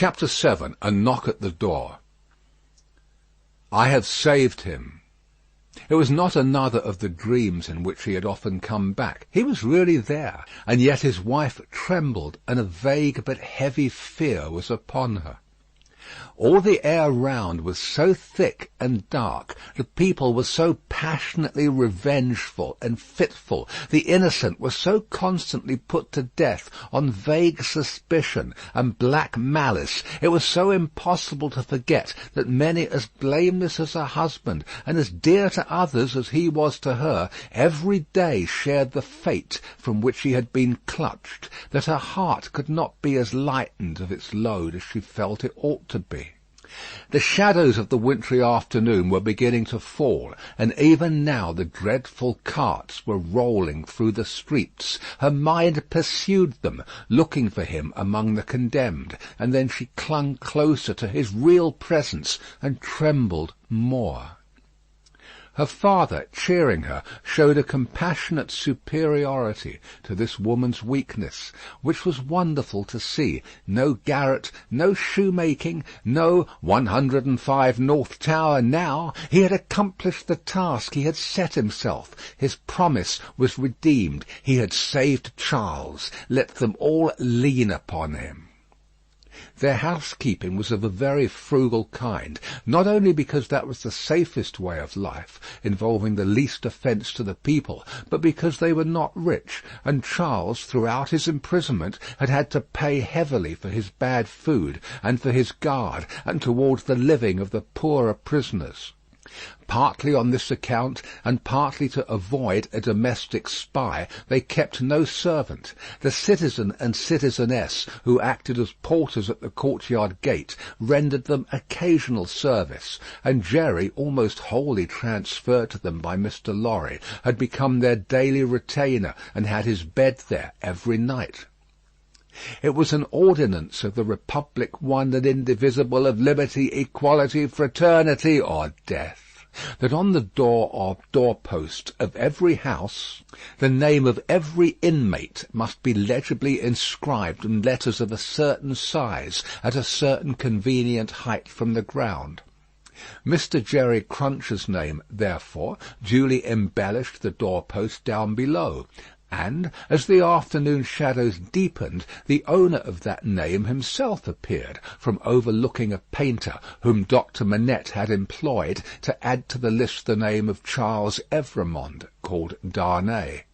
Chapter 7. A knock at the door. I have saved him. It was not another of the dreams in which he had often come back. He was really there, and yet his wife trembled, and a vague but heavy fear was upon her. All the air round was so thick and dark, the people were so passionately revengeful and fitful, the innocent were so constantly put to death on vague suspicion and black malice, it was so impossible to forget that many as blameless as her husband, and as dear to others as he was to her, every day shared the fate from which she had been clutched, that her heart could not be as lightened of its load as she felt it ought to be. The shadows of the wintry afternoon were beginning to fall, and even now the dreadful carts were rolling through the streets. Her mind pursued them, looking for him among the condemned, and then she clung closer to his real presence and trembled more. Her father, cheering her, showed a compassionate superiority to this woman's weakness, which was wonderful to see. No garret, no shoemaking, no 105 North Tower now. He had accomplished the task he had set himself. His promise was redeemed. He had saved Charles. Let them all lean upon him. Their housekeeping was of a very frugal kind, not only because that was the safest way of life, involving the least offence to the people, but because they were not rich, and Charles, throughout his imprisonment, had had to pay heavily for his bad food, and for his guard, and towards the living of the poorer prisoners. Partly on this account, and partly to avoid a domestic spy, they kept no servant. The citizen and citizeness, who acted as porters at the courtyard gate, rendered them occasional service, and Jerry, almost wholly transferred to them by Mr. Lorry, had become their daily retainer, and had his bed there every night. It was an ordinance of the Republic, one and indivisible, of liberty, equality, fraternity, or death, that on the door or doorpost of every house the name of every inmate must be legibly inscribed in letters of a certain size, at a certain convenient height from the ground. Mr. Jerry Cruncher's name, therefore, duly embellished the doorpost down below, and, as the afternoon shadows deepened, the owner of that name himself appeared, from overlooking a painter whom Dr. Manette had employed to add to the list the name of Charles Evrémonde, called Darnay.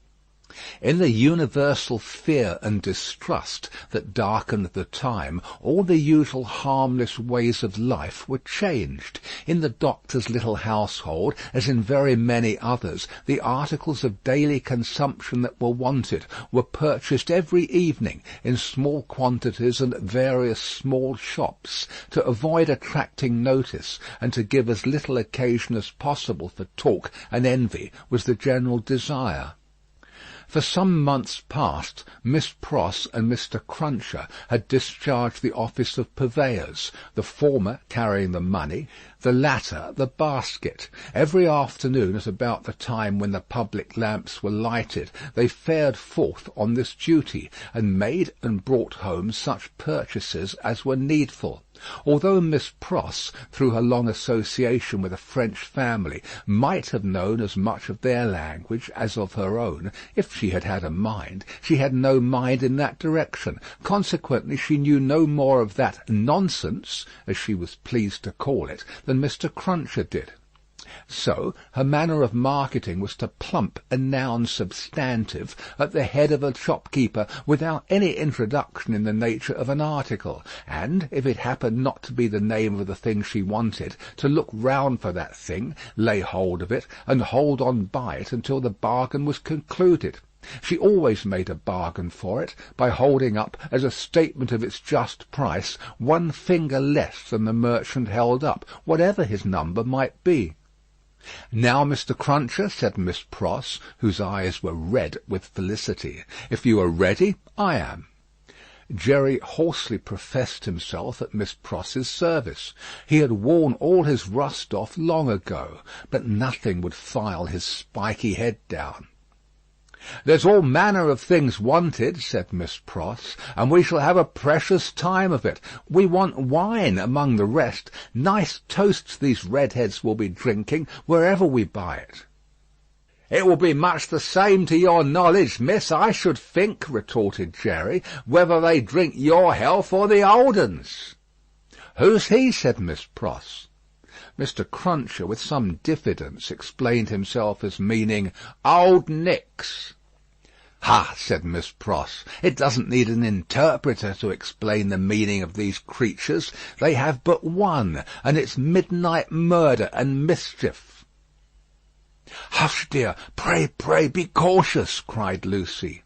In the universal fear and distrust that darkened the time, all the usual harmless ways of life were changed. In the doctor's little household, as in very many others, the articles of daily consumption that were wanted were purchased every evening in small quantities and at various small shops, to avoid attracting notice, and to give as little occasion as possible for talk and envy, was the general desire. For some months past, Miss Pross and Mr. Cruncher had discharged the office of purveyors, the former carrying the money, the latter the basket. Every afternoon, at about the time when the public lamps were lighted, they fared forth on this duty, and made and brought home such purchases as were needful. Although Miss Pross, through her long association with a French family, might have known as much of their language as of her own, if she had had a mind, she had no mind in that direction. Consequently, she knew no more of that nonsense, as she was pleased to call it, than Mr. Cruncher did. So her manner of marketing was to plump a noun substantive at the head of a shopkeeper without any introduction in the nature of an article, and, if it happened not to be the name of the thing she wanted, to look round for that thing, lay hold of it, and hold on by it until the bargain was concluded. She always made a bargain for it, by holding up, as a statement of its just price, one finger less than the merchant held up, whatever his number might be. "Now, Mr. Cruncher," said Miss Pross, whose eyes were red with felicity, "if you are ready, I am." Jerry hoarsely professed himself at Miss Pross's service. He had worn all his rust off long ago, but nothing would file his spiky head down. "There's all manner of things wanted," said Miss Pross, "and we shall have a precious time of it. We want wine among the rest. Nice toasts these redheads will be drinking wherever we buy it." "It will be much the same to your knowledge, miss, I should think," retorted Jerry, "whether they drink your health or the old un's." "Who's he?" said Miss Pross. Mr. Cruncher, with some diffidence, explained himself as meaning Old Nick's. "Ha!" said Miss Pross, "it doesn't need an interpreter to explain the meaning of these creatures. They have but one, and it's midnight murder and mischief." "Hush, dear! Pray, pray, be cautious!" cried Lucy.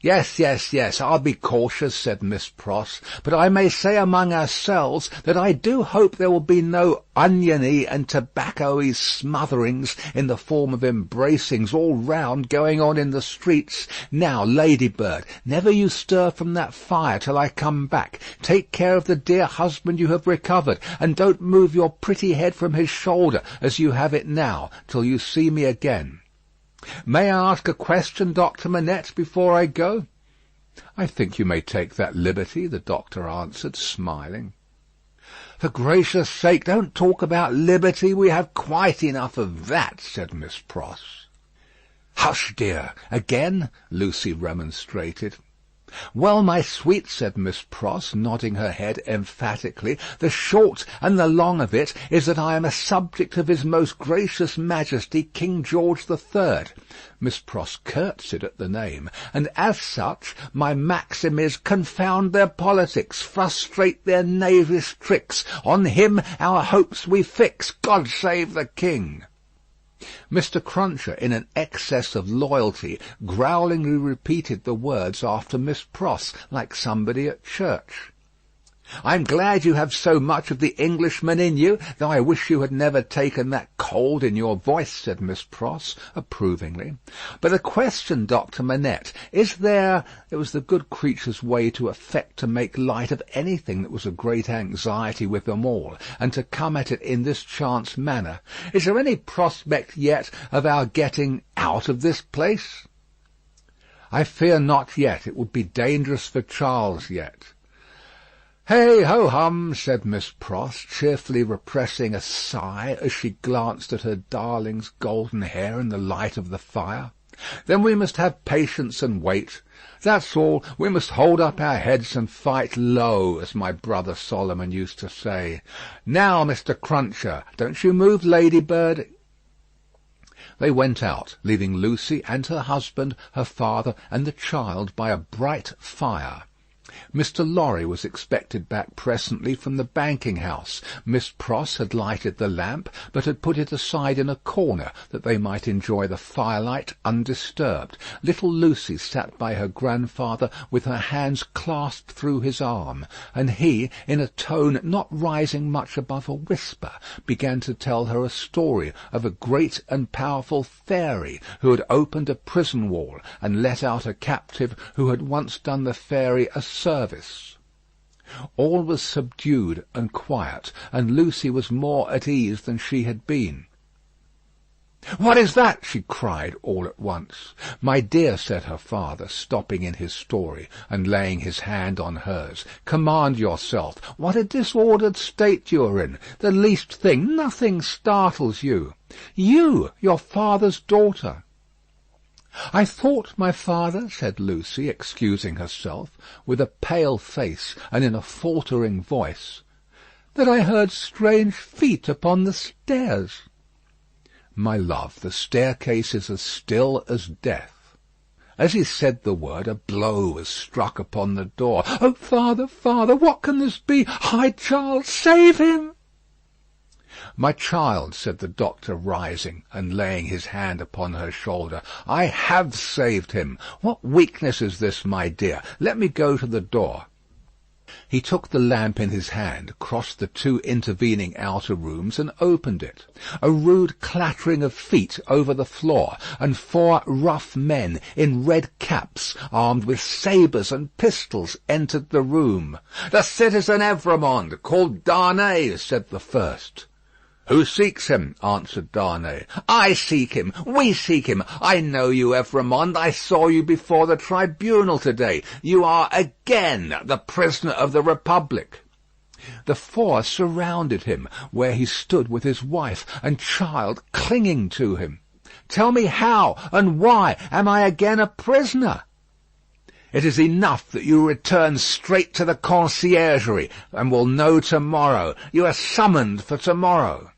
Yes, I'll be cautious," said Miss Pross, "but I may say among ourselves that I do hope there will be no oniony and tobacco-y smotherings in the form of embracings all round going on in the streets. Now, Ladybird, never you stir from that fire till I come back. Take care of the dear husband you have recovered, and don't move your pretty head from his shoulder, as you have it now, till you see me again. May I ask a question, Dr. Manette, before I go?" "I think you may take that liberty," the doctor answered, smiling. "For gracious sake, don't talk about liberty. We have quite enough of that," said Miss Pross. "Hush, dear! Again?" Lucy remonstrated. "Well, my sweet," said Miss Pross, nodding her head emphatically, "the short and the long of it is that I am a subject of his most gracious Majesty King George III." Miss Pross curtsied at the name. "And as such, my maxim is, confound their politics, frustrate their knavish tricks. On him our hopes we fix. God save the King!" Mr. Cruncher, in an excess of loyalty, growlingly repeated the words after Miss Pross, like somebody at church. "I'm glad you have so much of the Englishman in you, though I wish you had never taken that cold in your voice," said Miss Pross, approvingly. "But a question, Dr. Manette. Is there—" It was the good creature's way to affect to make light of anything that was a great anxiety with them all, and to come at it in this chance manner. "Is there any prospect yet of our getting out of this place?" "I fear not yet. It would be dangerous for Charles yet." "Hey, ho, hum," said Miss Pross, cheerfully repressing a sigh as she glanced at her darling's golden hair in the light of the fire. "Then we must have patience and wait. That's all. We must hold up our heads and fight low, as my brother Solomon used to say. Now, Mr. Cruncher, don't you move, Ladybird." They went out, leaving Lucy and her husband, her father, and the child by a bright fire. Mr. Lorry was expected back presently from the banking-house. Miss Pross had lighted the lamp, but had put it aside in a corner, that they might enjoy the firelight undisturbed. Little Lucy sat by her grandfather with her hands clasped through his arm, and he, in a tone not rising much above a whisper, began to tell her a story of a great and powerful fairy who had opened a prison wall and let out a captive who had once done the fairy a service. All was subdued and quiet, and Lucy was more at ease than she had been. "What is that?" she cried all at once. "My dear," said her father, stopping in his story and laying his hand on hers, "command yourself. What a disordered state you are in. The least thing, nothing startles you. You, your father's daughter." "I thought, my father," said Lucy, excusing herself, with a pale face and in a faltering voice, "that I heard strange feet upon the stairs." "My love, the staircase is as still as death." As he said the word, a blow was struck upon the door. "Oh, father, father, what can this be? Hide Charles! Save him!" "My child," said the doctor, rising and laying his hand upon her shoulder, "I have saved him. What weakness is this, my dear? Let me go to the door." He took the lamp in his hand, crossed the two intervening outer rooms, and opened it. A rude clattering of feet over the floor, and 4 rough men in red caps, armed with sabres and pistols, entered the room. "The citizen Evrémonde, called Darnay," said the first. "Who seeks him?" answered Darnay. "I seek him. We seek him. I know you, Evrémonde. I saw you before the tribunal today. You are again the prisoner of the Republic." The four surrounded him, where he stood with his wife and child clinging to him. "Tell me how and why am I again a prisoner?" "It is enough that you return straight to the Conciergerie, and will know tomorrow. You are summoned for tomorrow."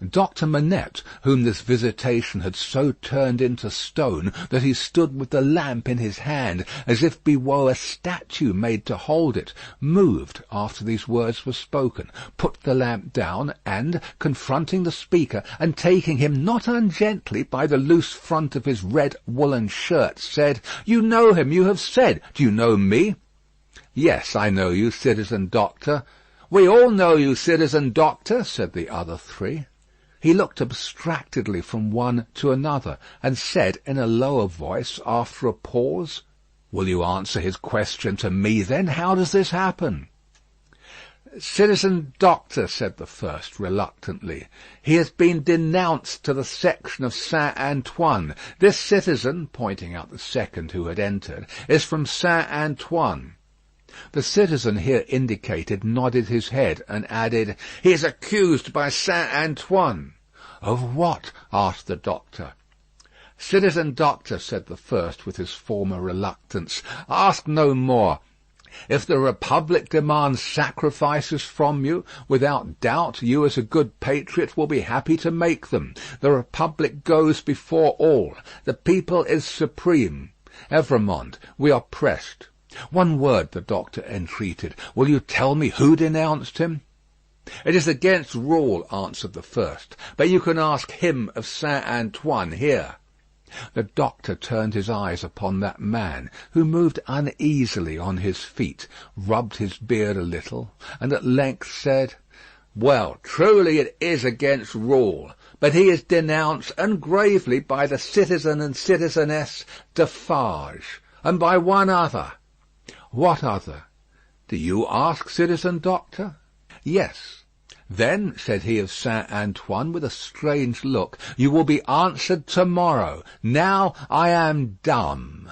Doctor Manette, whom this visitation had so turned into stone that he stood with the lamp in his hand as if bewoe a statue made to hold it, moved after these words were spoken, put the lamp down, and, confronting the speaker, and taking him not ungently by the loose front of his red woollen shirt, said, "You know him, you have said. Do you know me?" "Yes, I know you, citizen doctor." "We all know you, citizen doctor," said the other three. He looked abstractedly from one to another, and said in a lower voice, after a pause, "Will you answer his question to me, then? How does this happen?" "Citizen doctor," said the first, reluctantly, "he has been denounced to the section of Saint Antoine. This citizen," pointing out the second who had entered, "is from Saint Antoine." The citizen here indicated nodded his head, and added, "He is accused by Saint Antoine." "Of what?" asked the doctor. "Citizen doctor," said the first with his former reluctance, "ask no more. If the Republic demands sacrifices from you, without doubt you as a good patriot will be happy to make them. The Republic goes before all. The people is supreme. Evrémonde, we are pressed." "One word," the doctor entreated. "Will you tell me who denounced him?" "It is against rule," answered the first. "But you can ask him of Saint Antoine here." The doctor turned his eyes upon that man, who moved uneasily on his feet, rubbed his beard a little, and at length said, "Well, truly it is against rule. But he is denounced, and gravely, by the citizen and citizeness Defarge, and by one other." "What other?" "Do you ask, citizen doctor?" "Yes." "Then," said he of Saint Antoine, with a strange look, "you will be answered tomorrow. Now I am dumb."